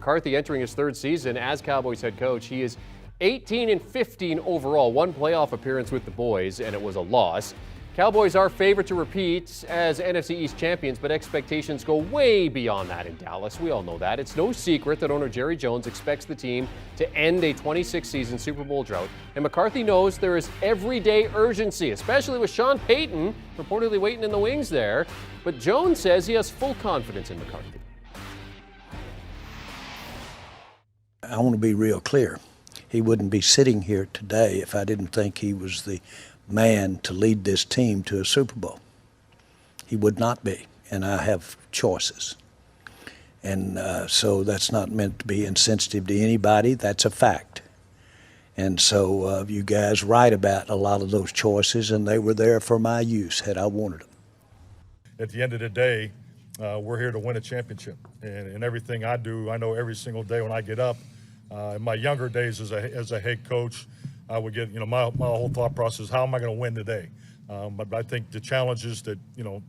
McCarthy entering his third season as Cowboys head coach. He is 18-15 overall, one playoff appearance with the boys, and it was a loss. Cowboys are favored to repeat as NFC East champions, but expectations go way beyond that in Dallas. We all know that. It's no secret that owner Jerry Jones expects the team to end a 26-season Super Bowl drought. And McCarthy knows there is everyday urgency, especially with Sean Payton reportedly waiting in the wings there. But Jones says he has full confidence in McCarthy. I want to be real clear. He wouldn't be sitting here today if I didn't think he was the man to lead this team to a Super Bowl. He would not be, and I have choices. And so that's not meant to be insensitive to anybody. That's a fact. And so you guys write about a lot of those choices, and they were there for my use had I wanted them. At the end of the day, we're here to win a championship. And everything I do, I know every single day when I get up. In my younger days as a head coach, I would get, my whole thought process, how am I going to win today? But I think the challenges that,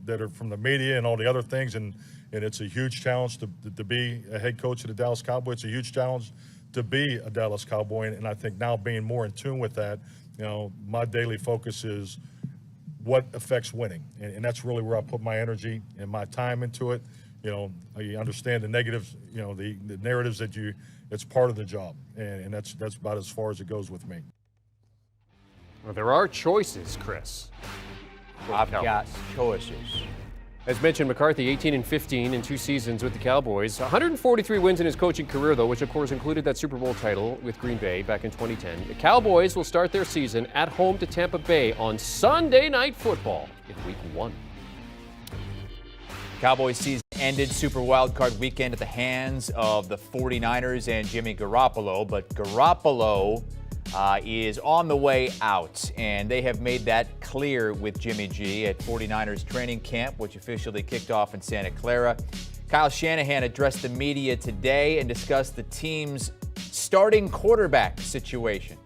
that are from the media and all the other things, and it's a huge challenge to be a head coach of the Dallas Cowboys. It's a huge challenge to be a Dallas Cowboy. And I think now being more in tune with that, my daily focus is what affects winning. And that's really where I put my energy and my time into it. I understand the negatives, the narratives that it's part of the job. And that's about as far as it goes with me. Well, there are choices, Chris. I've got choices. As mentioned, McCarthy 18-15 in 2 seasons with the Cowboys. 143 wins in his coaching career, though, which of course included that Super Bowl title with Green Bay back in 2010. The Cowboys will start their season at home to Tampa Bay on Sunday Night Football in Week 1. Cowboys season ended Super Wildcard weekend at the hands of the 49ers and Jimmy Garoppolo, but Garoppolo is on the way out, and they have made that clear with Jimmy G at 49ers training camp, which officially kicked off in Santa Clara. Kyle Shanahan addressed the media today and discussed the team's starting quarterback situation.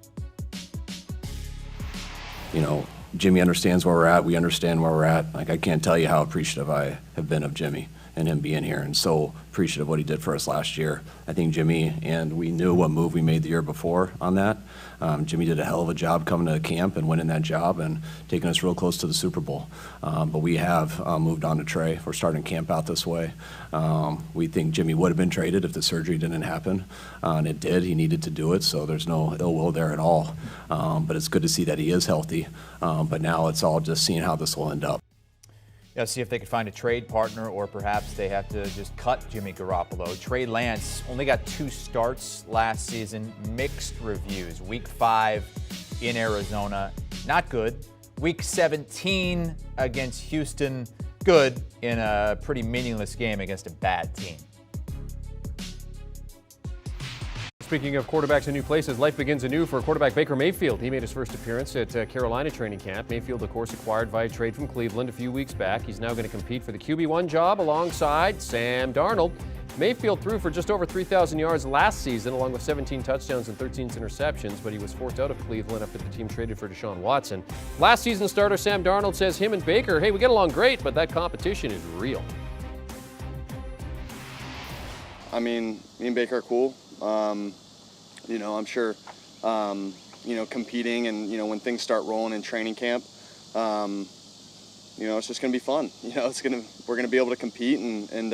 Jimmy understands where we're at. We understand where we're at. I can't tell you how appreciative I have been of Jimmy and him being here, and so appreciative of what he did for us last year. I think Jimmy, and we knew what move we made the year before on that. Jimmy did a hell of a job coming to camp and winning that job and taking us real close to the Super Bowl. But we have moved on to Trey. We're starting camp out this way. We think Jimmy would have been traded if the surgery didn't happen, and it did. He needed to do it, so there's no ill will there at all. But it's good to see that he is healthy. But now it's all just seeing how this will end up. Yeah, see if they could find a trade partner, or perhaps they have to just cut Jimmy Garoppolo. Trey Lance only got 2 starts last season, mixed reviews. Week 5 in Arizona, not good. Week 17 against Houston, good in a pretty meaningless game against a bad team. Speaking of quarterbacks in new places, life begins anew for quarterback Baker Mayfield. He made his first appearance at Carolina training camp. Mayfield, of course, acquired via trade from Cleveland a few weeks back. He's now going to compete for the QB1 job alongside Sam Darnold. Mayfield threw for just over 3,000 yards last season, along with 17 touchdowns and 13 interceptions, but he was forced out of Cleveland after the team traded for Deshaun Watson. Last season starter Sam Darnold says him and Baker, hey, we get along great, but that competition is real. Me and Baker are cool. I'm sure, competing and, when things start rolling in training camp, it's just going to be fun. We're going to be able to compete and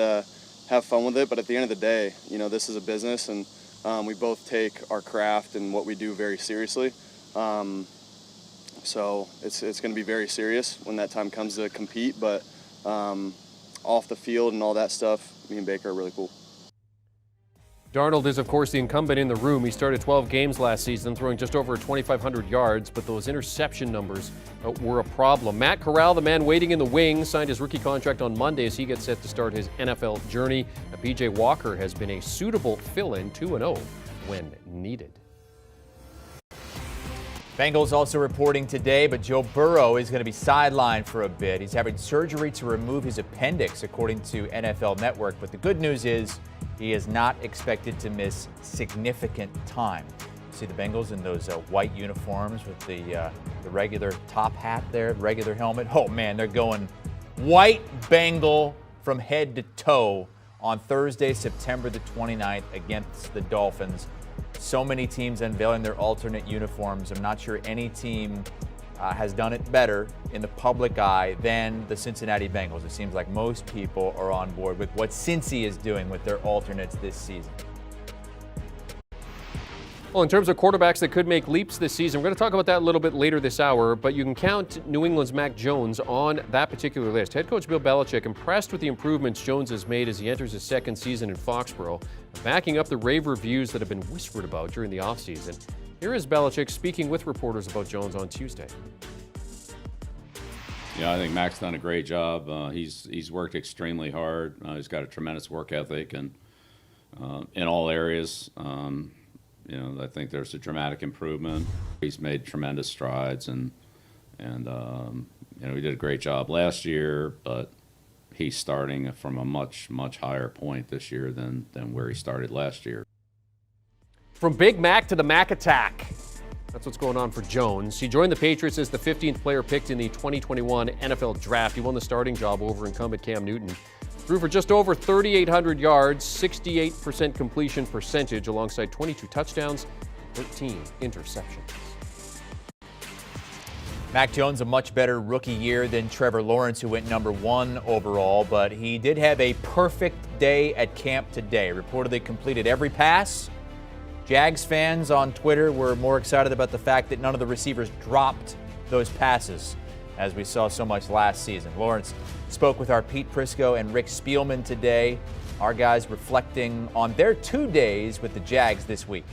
have fun with it. But at the end of the day, this is a business, and we both take our craft and what we do very seriously. So it's going to be very serious when that time comes to compete. But off the field and all that stuff, me and Baker are really cool. Darnold is, of course, the incumbent in the room. He started 12 games last season, throwing just over 2,500 yards, but those interception numbers were a problem. Matt Corral, the man waiting in the wings, signed his rookie contract on Monday as he gets set to start his NFL journey. P.J. Walker has been a suitable fill-in, 2-0 when needed. Bengals also reporting today, but Joe Burrow is going to be sidelined for a bit. He's having surgery to remove his appendix, according to NFL Network. But the good news is he is not expected to miss significant time. See the Bengals in those white uniforms with the regular top hat there, regular helmet. Oh, man, they're going white Bengal from head to toe on Thursday, September the 29th against the Dolphins. So many teams unveiling their alternate uniforms. I'm not sure any team has done it better in the public eye than the Cincinnati Bengals. It seems like most people are on board with what Cincy is doing with their alternates this season. Well, in terms of quarterbacks that could make leaps this season, we're going to talk about that a little bit later this hour, but you can count New England's Mac Jones on that particular list. Head coach Bill Belichick impressed with the improvements Jones has made as he enters his second season in Foxborough, backing up the rave reviews that have been whispered about during the offseason. Here is Belichick speaking with reporters about Jones on Tuesday. Yeah, I think Mac's done a great job. He's worked extremely hard. He's got a tremendous work ethic, and in all areas. I think there's a dramatic improvement. He's made tremendous strides, and he did a great job last year, but he's starting from a much, much higher point this year than where he started last year. From Big Mac to the Mac Attack. That's what's going on for Jones. He joined the Patriots as the 15th player picked in the 2021 NFL Draft. He won the starting job over incumbent Cam Newton. Threw for just over 3,800 yards, 68% completion percentage, alongside 22 touchdowns, 13 interceptions. Mac Jones, a much better rookie year than Trevor Lawrence, who went number 1 overall, but he did have a perfect day at camp today. Reportedly completed every pass. Jags fans on Twitter were more excited about the fact that none of the receivers dropped those passes, as we saw so much last season. Lawrence spoke with our Pete Prisco and Rick Spielman today. Our guys reflecting on their 2 days with the Jags this week.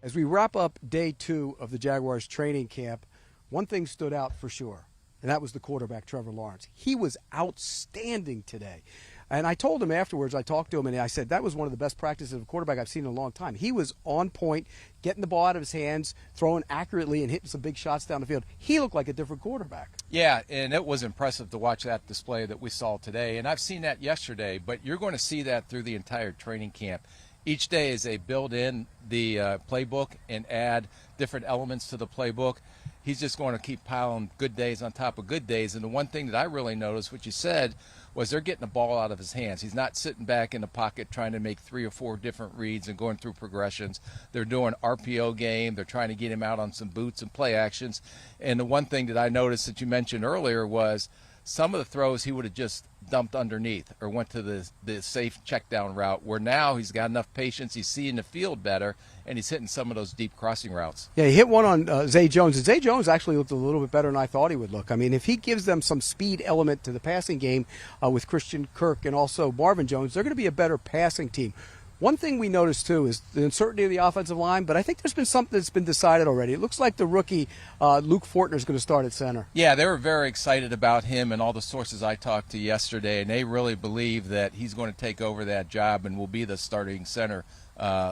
As we wrap up day 2 of the Jaguars training camp, one thing stood out for sure, and that was the quarterback, Trevor Lawrence. He was outstanding today. And I told him afterwards, I talked to him, and I said, that was one of the best practices of a quarterback I've seen in a long time. He was on point, getting the ball out of his hands, throwing accurately, and hitting some big shots down the field. He looked like a different quarterback. Yeah, and it was impressive to watch that display that we saw today. And I've seen that yesterday, but you're going to see that through the entire training camp. Each day as they build in the playbook and add different elements to the playbook, he's just going to keep piling good days on top of good days. And the one thing that I really noticed, what you said, was they're getting the ball out of his hands. He's not sitting back in the pocket trying to make 3 or 4 different reads and going through progressions. They're doing RPO game. They're trying to get him out on some boots and play actions. And the one thing that I noticed that you mentioned earlier was some of the throws he would have just dumped underneath or went to the safe check down route, where now he's got enough patience, he's seeing the field better, and he's hitting some of those deep crossing routes. Yeah, he hit one on Zay Jones, and Zay Jones actually looked a little bit better than I thought he would look. I mean, if he gives them some speed element to the passing game with Christian Kirk and also Marvin Jones, they're going to be a better passing team. One thing we noticed, too, is the uncertainty of the offensive line, but I think there's been something that's been decided already. It looks like the rookie, Luke Fortner, is going to start at center. Yeah, they were very excited about him and all the sources I talked to yesterday, and they really believe that he's going to take over that job and will be the starting center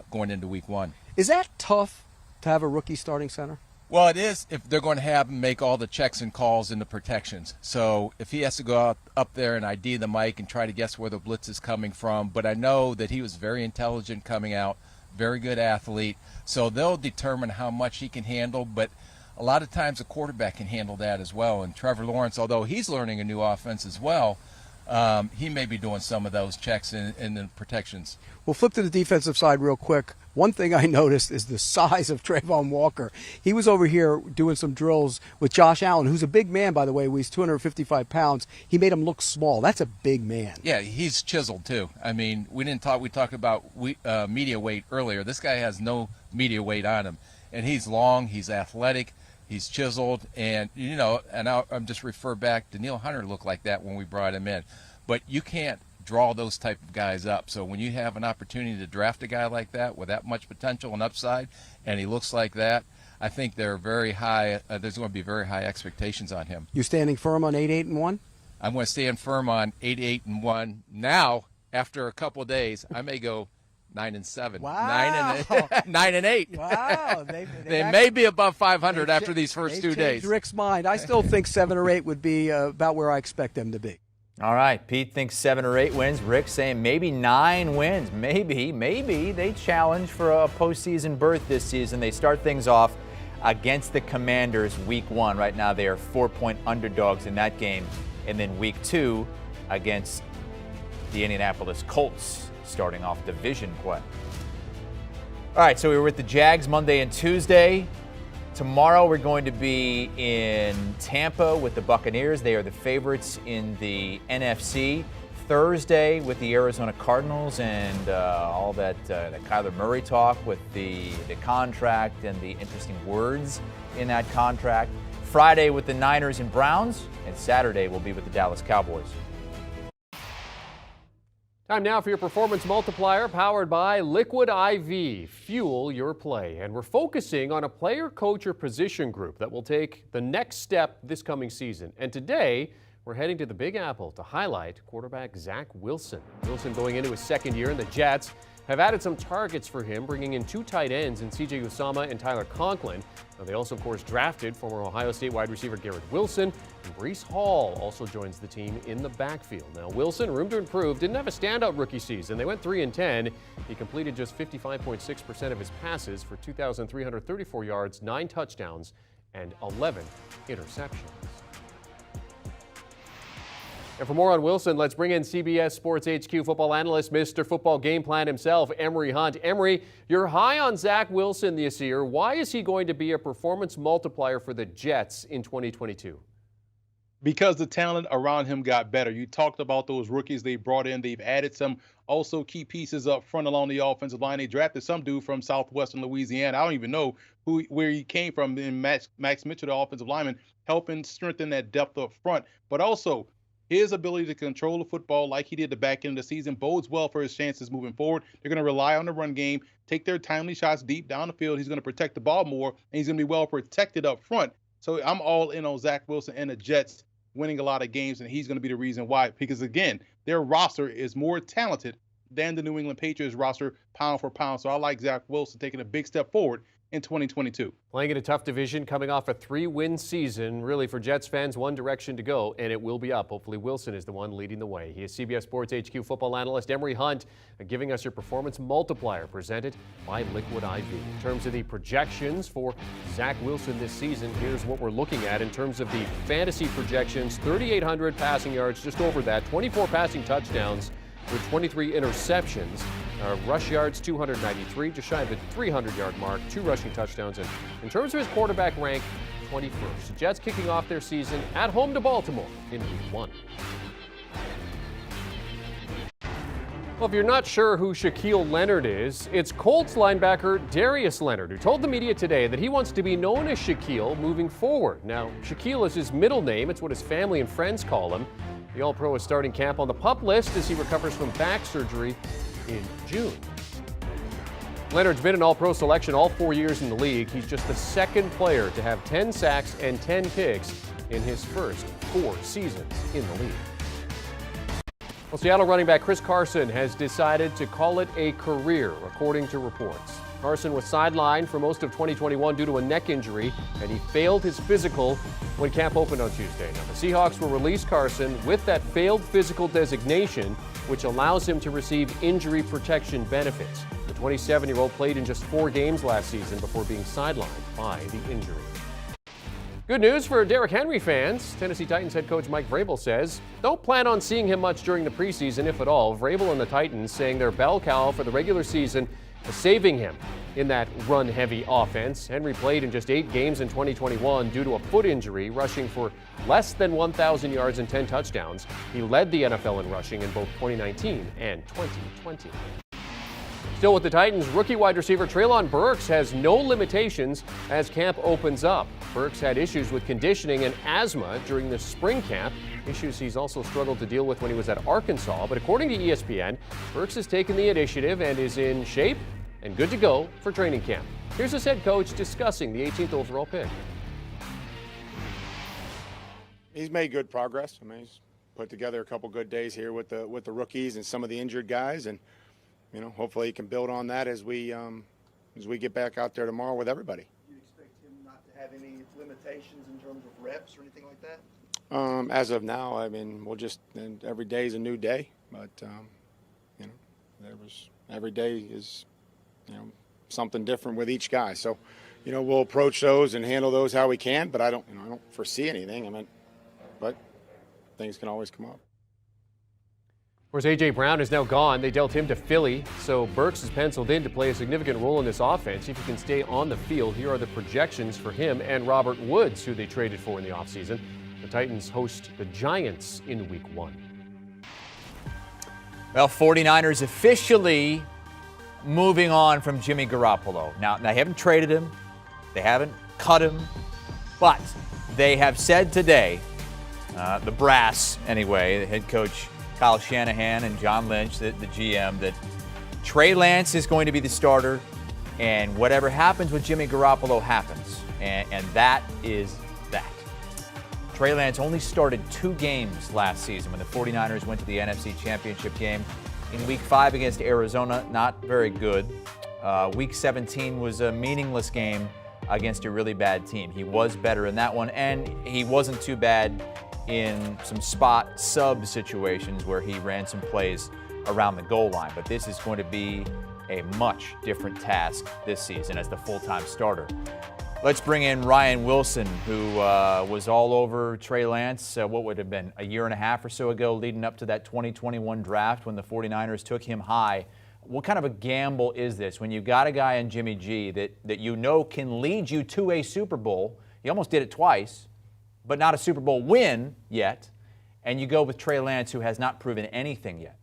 going into week 1. Is that tough to have a rookie starting center? Well, it is if they're going to have him make all the checks and calls and the protections. So if he has to go up there and ID the mic and try to guess where the blitz is coming from, but I know that he was very intelligent coming out, very good athlete. So they'll determine how much he can handle, but a lot of times a quarterback can handle that as well. And Trevor Lawrence, although he's learning a new offense as well, he may be doing some of those checks and the protections. We'll flip to the defensive side real quick. One thing I noticed is the size of Trayvon Walker. He was over here doing some drills with Josh Allen, who's a big man, by the way. He's 255 pounds. He made him look small. That's a big man. Yeah, he's chiseled, too. I mean, we talked about media weight earlier. This guy has no media weight on him. And he's long, he's athletic, he's chiseled. And, I'm just refer back to Neil Hunter looked like that when we brought him in. But you can't draw those type of guys up. So when you have an opportunity to draft a guy like that with that much potential and upside, and he looks like that, I think they're very high. There's going to be very high expectations on him. You standing firm on 8-8-1? I'm going to stand firm on 8-8-1. Now, after a couple of days, I may go 9-7. Wow. 9-8. Wow. They may be above 500 after these first 2 days. Rick's mind. I still think 7 or 8 would be about where I expect them to be. All right, Pete thinks 7 or 8 wins. Rick saying maybe 9 wins. Maybe they challenge for a postseason berth this season. They start things off against the Commanders week 1. Right now they are 4-point underdogs in that game and then week 2 against the Indianapolis Colts, starting off division play. All right, so we were with the Jags Monday and Tuesday. Tomorrow we're going to be in Tampa with the Buccaneers. They are the favorites in the NFC. Thursday with the Arizona Cardinals and all that Kyler Murray talk with the contract and the interesting words in that contract. Friday with the Niners and Browns, and Saturday will be with the Dallas Cowboys. Time now for your performance multiplier, powered by Liquid IV. Fuel your play. And we're focusing on a player, coach, or position group that will take the next step this coming season. And today, we're heading to the Big Apple to highlight quarterback Zach Wilson. Wilson going into his second year, and the Jets have added some targets for him, bringing in 2 tight ends in C.J. Usama and Tyler Conklin. Now, they also, of course, drafted former Ohio State wide receiver Garrett Wilson, and Breece Hall also joins the team in the backfield. Now, Wilson, room to improve, didn't have a standout rookie season. They went 3-10. He completed just 55.6% of his passes for 2,334 yards, 9 touchdowns, and 11 interceptions. And for more on Wilson, let's bring in CBS Sports HQ football analyst, Mr. Football Game Plan himself, Emory Hunt. Emory, you're high on Zach Wilson this year. Why is he going to be a performance multiplier for the Jets in 2022? Because the talent around him got better. You talked about those rookies they brought in. They've added some also key pieces up front along the offensive line. They drafted some dude from Southwestern Louisiana. I don't even know where he came from in Max Mitchell, the offensive lineman, helping strengthen that depth up front. But also, his ability to control the football like he did the back end of the season bodes well for his chances moving forward. They're going to rely on the run game, take their timely shots deep down the field. He's going to protect the ball more, and he's going to be well protected up front. So I'm all in on Zach Wilson and the Jets winning a lot of games, and he's going to be the reason why. Because, again, their roster is more talented than the New England Patriots roster pound for pound. So I like Zach Wilson taking a big step forward in 2022. Playing in a tough division, coming off a 3-win season. Really, for Jets fans, one direction to go, and it will be up. Hopefully, Wilson is the one leading the way. He is CBS Sports HQ football analyst Emory Hunt, giving us your performance multiplier, presented by Liquid IV. In terms of the projections for Zach Wilson this season, here's what we're looking at in terms of the fantasy projections. 3,800 passing yards, just over that. 24 passing touchdowns with 23 interceptions. Rush yards, 293, just shy of the 300-yard mark, 2 rushing touchdowns. And in terms of his quarterback rank, 21st. Jets kicking off their season at home to Baltimore in Week 1. Well, if you're not sure who Shaquille Leonard is, it's Colts linebacker Darius Leonard, who told the media today that he wants to be known as Shaquille moving forward. Now, Shaquille is his middle name. It's what his family and friends call him. The All-Pro is starting camp on the PUP list as he recovers from back surgery in June. Leonard's been an All-Pro selection all 4 years in the league. He's just the second player to have 10 sacks and 10 picks in his first 4 seasons in the league. Well, Seattle running back Chris Carson has decided to call it a career, according to reports. Carson was sidelined for most of 2021 due to a neck injury, and he failed his physical when camp opened on Tuesday. Now, the Seahawks will release Carson with that failed physical designation, which allows him to receive injury protection benefits. The 27-year-old played in just 4 games last season before being sidelined by the injury. Good news for Derrick Henry fans. Tennessee Titans head coach Mike Vrabel says don't plan on seeing him much during the preseason, if at all. Vrabel and the Titans saying their bell cow for the regular season is saving him in that run-heavy offense. Henry played in just 8 games in 2021 due to a foot injury, rushing for less than 1,000 yards and 10 touchdowns. He led the NFL in rushing in both 2019 and 2020. Still with the Titans, rookie wide receiver Treylon Burks has no limitations as camp opens up. Burks had issues with conditioning and asthma during the spring camp, issues he's also struggled to deal with when he was at Arkansas. But according to ESPN, Burks has taken the initiative and is in shape and good to go for training camp. Here's his head coach discussing the 18th overall pick. He's made good progress. I mean, he's put together a couple good days here with the rookies and some of the injured guys, and hopefully he can build on that as we get back out there tomorrow with everybody. Do you expect him not to have any limitations in terms of reps or anything like that? As of now, I mean, every day is a new day, but every day is something different with each guy. So, we'll approach those and handle those how we can, but I don't foresee anything. But things can always come up. Of course, A.J. Brown is now gone. They dealt him to Philly, so Burks is penciled in to play a significant role in this offense. If he can stay on the field, here are the projections for him and Robert Woods, who they traded for in the offseason. The Titans host the Giants in Week 1. Well, 49ers officially moving on from Jimmy Garoppolo. Now, they haven't traded him. They haven't cut him. But they have said today, the brass anyway, the head coach Kyle Shanahan and John Lynch, the GM, that Trey Lance is going to be the starter, and whatever happens with Jimmy Garoppolo happens. And that is that. Trey Lance only started 2 games last season when the 49ers went to the NFC Championship game. In Week 5 against Arizona, not very good. Week 17 was a meaningless game against a really bad team. He was better in that one, and he wasn't too bad in some spot sub situations where he ran some plays around the goal line. But this is going to be a much different task this season as the full-time starter. Let's bring in Ryan Wilson, who was all over Trey Lance, what would have been a year and a half or so ago, leading up to that 2021 draft when the 49ers took him high. What kind of a gamble is this when you got a guy in Jimmy G that you know can lead you to a Super Bowl? He almost did it twice, but not a Super Bowl win yet, and you go with Trey Lance, who has not proven anything yet?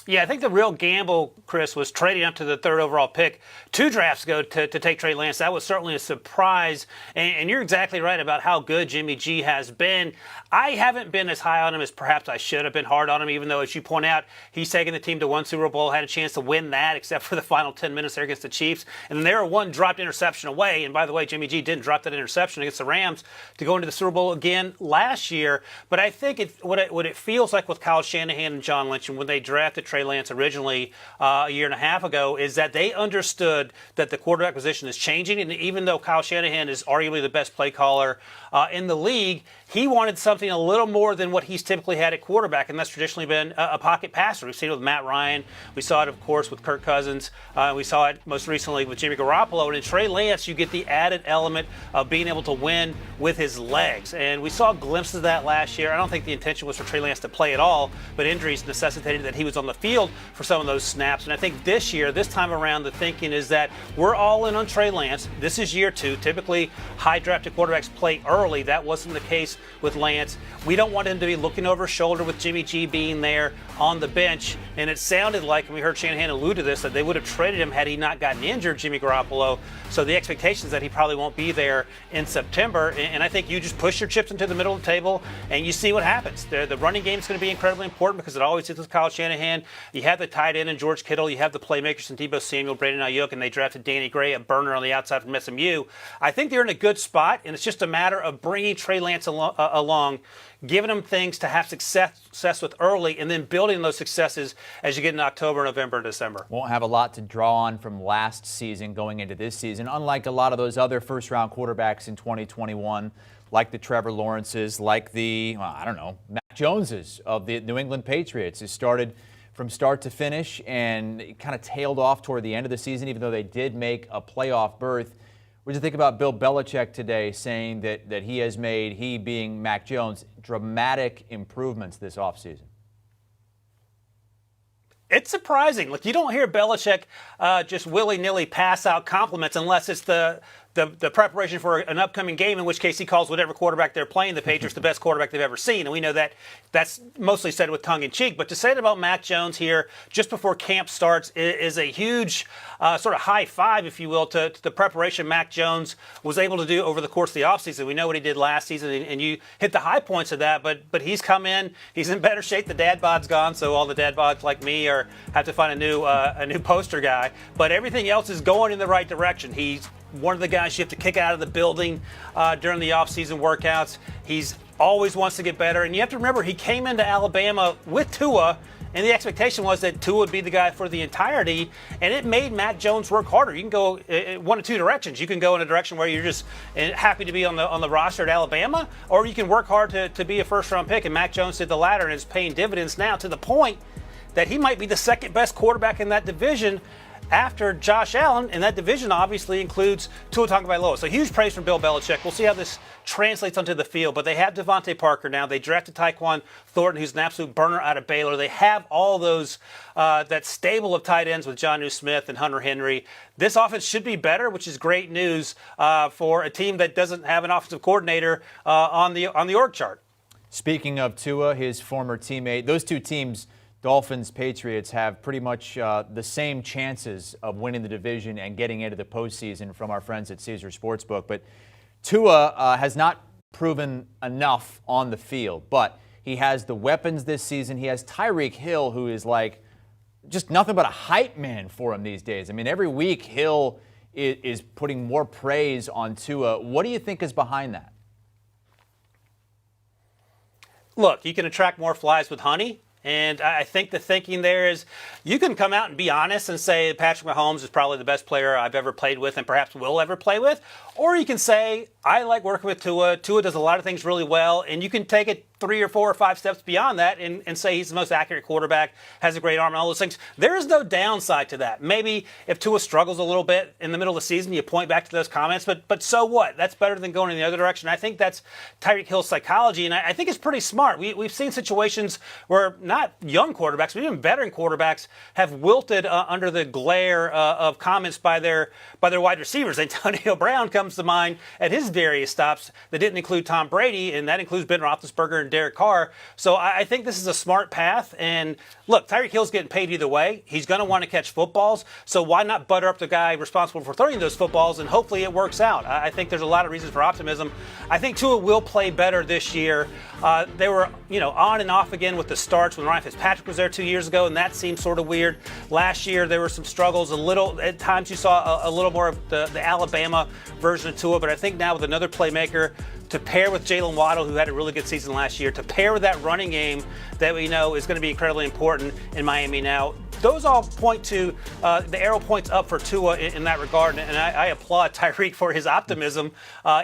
Yeah, I think the real gamble, Chris, was trading up to the 3rd overall pick 2 drafts ago to take Trey Lance. That was certainly a surprise. And you're exactly right about how good Jimmy G has been. I haven't been as high on him as perhaps I should have been hard on him, even though, as you point out, he's taken the team to 1 Super Bowl, had a chance to win that, except for the final 10 minutes there against the Chiefs. And they were 1 dropped interception away. And by the way, Jimmy G didn't drop that interception against the Rams to go into the Super Bowl again last year. But I think what it feels like with Kyle Shanahan and John Lynch, and when they drafted Trey Lance originally a year and a half ago, is that they understood that the quarterback position is changing. And even though Kyle Shanahan is arguably the best play caller in the league, he wanted something a little more than what he's typically had at quarterback, and that's traditionally been a pocket passer. We've seen it with Matt Ryan. We saw it, of course, with Kirk Cousins. We saw it most recently with Jimmy Garoppolo. And in Trey Lance, you get the added element of being able to win with his legs. And we saw glimpses of that last year. I don't think the intention was for Trey Lance to play at all, but injuries necessitated that he was on the field for some of those snaps. And I think this year, this time around, the thinking is that we're all in on Trey Lance. This is year 2. Typically, high-drafted quarterbacks play early. That wasn't the case with Lance. We don't want him to be looking over his shoulder with Jimmy G being there on the bench. And it sounded like, and we heard Shanahan allude to this, that they would have traded him had he not gotten injured, Jimmy Garoppolo. So the expectation is that he probably won't be there in September. And I think you just push your chips into the middle of the table and you see what happens. The running game is going to be incredibly important because it always is with Kyle Shanahan. You have the tight end in George Kittle. You have the playmakers in Deebo Samuel, Brandon Ayuk, and they drafted Danny Gray, a burner on the outside from SMU. I think they're in a good spot, and it's just a matter of bringing Trey Lance along, giving him things to have success with early, and then building those successes as you get in October, November, and December. Won't have a lot to draw on from last season going into this season, unlike a lot of those other first-round quarterbacks in 2021, like the Trevor Lawrences, like the, Mac Joneses of the New England Patriots, who started from start to finish and kind of tailed off toward the end of the season, even though they did make a playoff berth. What do you think about Bill Belichick today saying that he has made, he being Mac Jones, dramatic improvements this offseason? It's surprising. Look, you don't hear Belichick just willy-nilly pass out compliments unless it's the preparation for an upcoming game, in which case he calls whatever quarterback they're playing the Patriots the best quarterback they've ever seen. And we know that that's mostly said with tongue-in-cheek. But to say it about Mac Jones here just before camp starts is a huge sort of high five, if you will, to the preparation Mac Jones was able to do over the course of the offseason. We know what he did last season, and you hit the high points of that. But he's come in. He's in better shape. The dad bod's gone, so all the dad bods like me have to find a new poster guy. But everything else is going in the right direction. He's one of the guys you have to kick out of the building during the off-season workouts. He's always wants to get better. And you have to remember, he came into Alabama with Tua, and the expectation was that Tua would be the guy for the entirety, and it made Mac Jones work harder. You can go one of two directions. You can go in a direction where you're just happy to be on the roster at Alabama, or you can work hard to be a first-round pick, and Mac Jones did the latter, and is paying dividends now to the point that he might be the second-best quarterback in that division after Josh Allen, and that division obviously includes Tua Tagovailoa. So huge praise from Bill Belichick. We'll see how this translates onto the field. But they have Devontae Parker now. They drafted Tyquan Thornton, who's an absolute burner out of Baylor. They have all those, that stable of tight ends with Jonnu Smith and Hunter Henry. This offense should be better, which is great news for a team that doesn't have an offensive coordinator on the org chart. Speaking of Tua, his former teammate, those two teams, Dolphins, Patriots, have pretty much the same chances of winning the division and getting into the postseason from our friends at Caesar Sportsbook. But Tua has not proven enough on the field, but he has the weapons this season. He has Tyreek Hill, who is like just nothing but a hype man for him these days. I mean, every week Hill is putting more praise on Tua. What do you think is behind that? Look, you can attract more flies with honey. And I think the thinking there is you can come out and be honest and say Patrick Mahomes is probably the best player I've ever played with and perhaps will ever play with. Or you can say, I like working with Tua. Tua does a lot of things really well. And you can take it 3 or 4 or 5 steps beyond that and say he's the most accurate quarterback, has a great arm, and all those things. There is no downside to that. Maybe if Tua struggles a little bit in the middle of the season, you point back to those comments. But so what? That's better than going in the other direction. I think that's Tyreek Hill's psychology, and I think it's pretty smart. We've seen situations where not young quarterbacks, but even veteran quarterbacks have wilted under the glare of comments by their wide receivers. Antonio Brown comes to mind at his various stops that didn't include Tom Brady, and that includes Ben Roethlisberger and Derek Carr. So I think this is a smart path. And look, Tyreek Hill's getting paid either way. He's going to want to catch footballs. So why not butter up the guy responsible for throwing those footballs, and hopefully it works out. I think there's a lot of reasons for optimism. I think Tua will play better this year. They were, on and off again with the starts when Ryan Fitzpatrick was there 2 years ago, and that seemed sort of weird. Last year there were some struggles. At times you saw a little more of the Alabama version of Tua, but I think now with another playmaker to pair with Jalen Waddle, who had a really good season last year, to pair with that running game that we know is going to be incredibly important in Miami now, those all point to the arrow points up for Tua in that regard, and I applaud Tyreek for his optimism,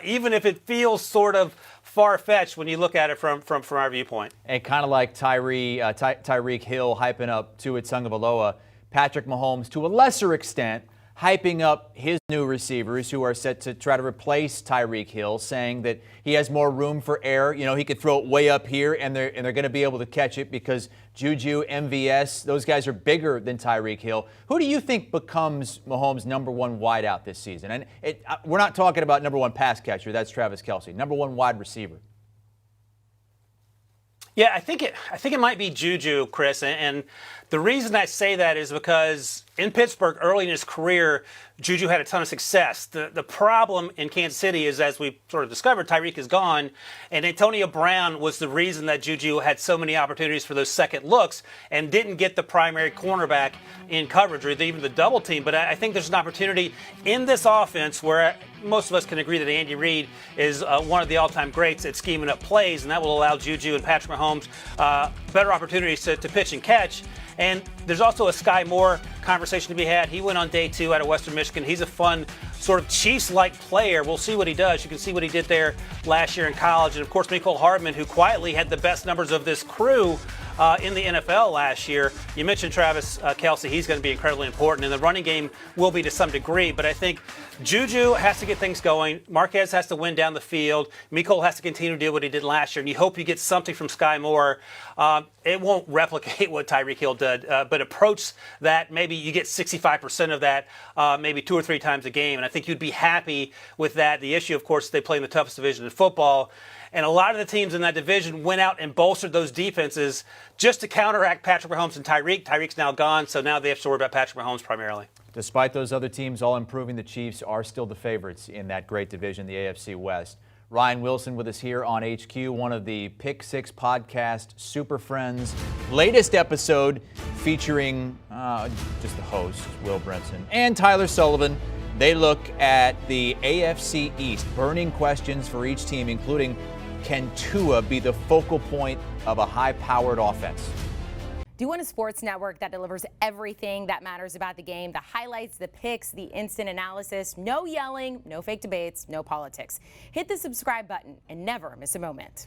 even if it feels sort of far-fetched when you look at it from our viewpoint. And kind of like Tyreek Hill hyping up Tua Tagovailoa, Patrick Mahomes, to a lesser extent, hyping up his new receivers who are set to try to replace Tyreek Hill, saying that he has more room for error. He could throw it way up here, and they're going to be able to catch it because Juju, MVS, those guys are bigger than Tyreek Hill. Who do you think becomes Mahomes' number one wideout this season? And we're not talking about number one pass catcher. That's Travis Kelce. Number one wide receiver. Yeah, I think it might be Juju, Chris, and the reason I say that is because in Pittsburgh early in his career, Juju had a ton of success. The problem in Kansas City is, as we sort of discovered, Tyreek is gone, and Antonio Brown was the reason that Juju had so many opportunities for those second looks and didn't get the primary cornerback in coverage or even the double team. But I think there's an opportunity in this offense where most of us can agree that Andy Reid is one of the all-time greats at scheming up plays, and that will allow Juju and Patrick Mahomes better opportunities to pitch and catch. And there's also a Sky Moore conversation to be had. He went on day 2 out of Western Michigan. He's a fun sort of Chiefs-like player. We'll see what he does. You can see what he did there last year in college. And, of course, Nicole Hartman, who quietly had the best numbers of this crew in the NFL last year. You mentioned Travis Kelce. He's going to be incredibly important. And the running game will be to some degree. But I think Juju has to get things going. Marquez has to win down the field. Nicole has to continue to do what he did last year. And you hope you get something from Sky Moore. It won't replicate what Tyreek Hill did, but approach that. Maybe you get 65% of that maybe 2 or 3 times a game. And I think you'd be happy with that. The issue, of course, they play in the toughest division in football. And a lot of the teams in that division went out and bolstered those defenses just to counteract Patrick Mahomes and Tyreek. Tyreek's now gone, so now they have to worry about Patrick Mahomes primarily. Despite those other teams all improving, the Chiefs are still the favorites in that great division, the AFC West. Ryan Wilson with us here on HQ, one of the Pick 6 podcast Super Friends. Latest episode featuring just the hosts, Will Brinson and Tyler Sullivan. They look at the AFC East, burning questions for each team, including can Tua be the focal point of a high-powered offense? Do you want a sports network that delivers everything that matters about the game? The highlights, the picks, the instant analysis, no yelling, no fake debates, no politics. Hit the subscribe button and never miss a moment.